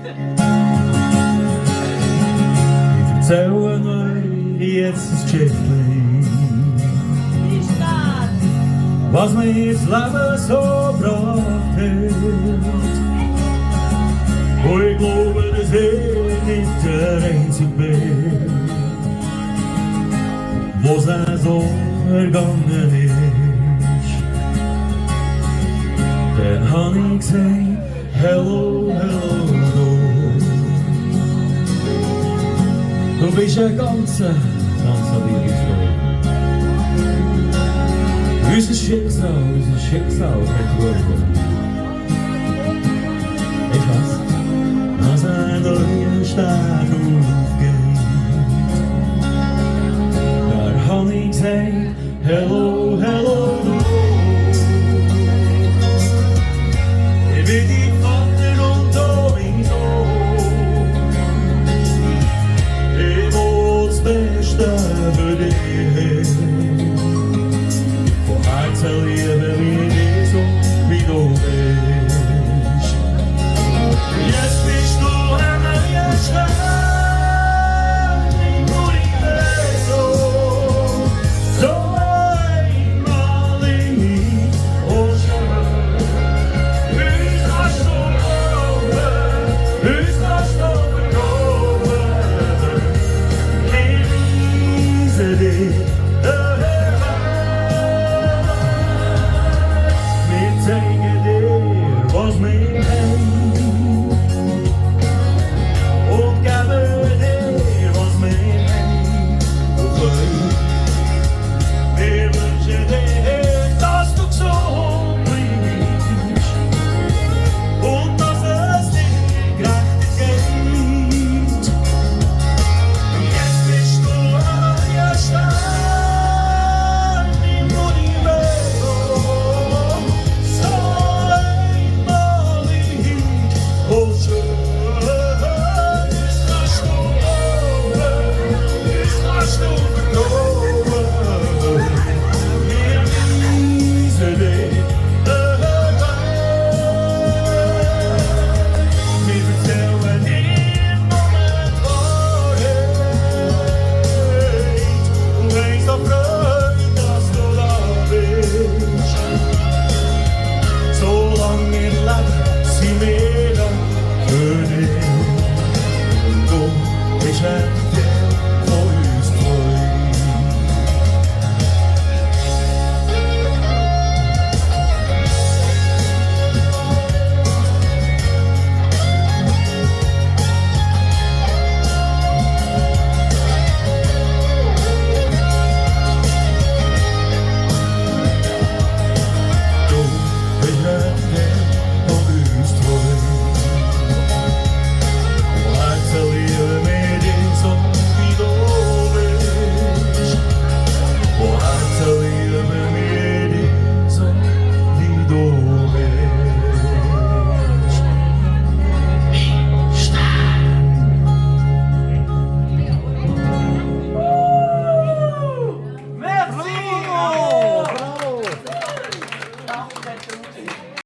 Ich erzähle euch jetzt ein Geschichtchen, was mir das Leben so gebracht hat. Und ich glaube, dass ich nicht der Einzige bin, wo's auch so ergangen ist. Dann hab ich gesagt, hello, hello, du bist ein ganzer Liebesfrau. Unser Schicksal hat gewonnen. Ich weiß, dass ein neuer Stern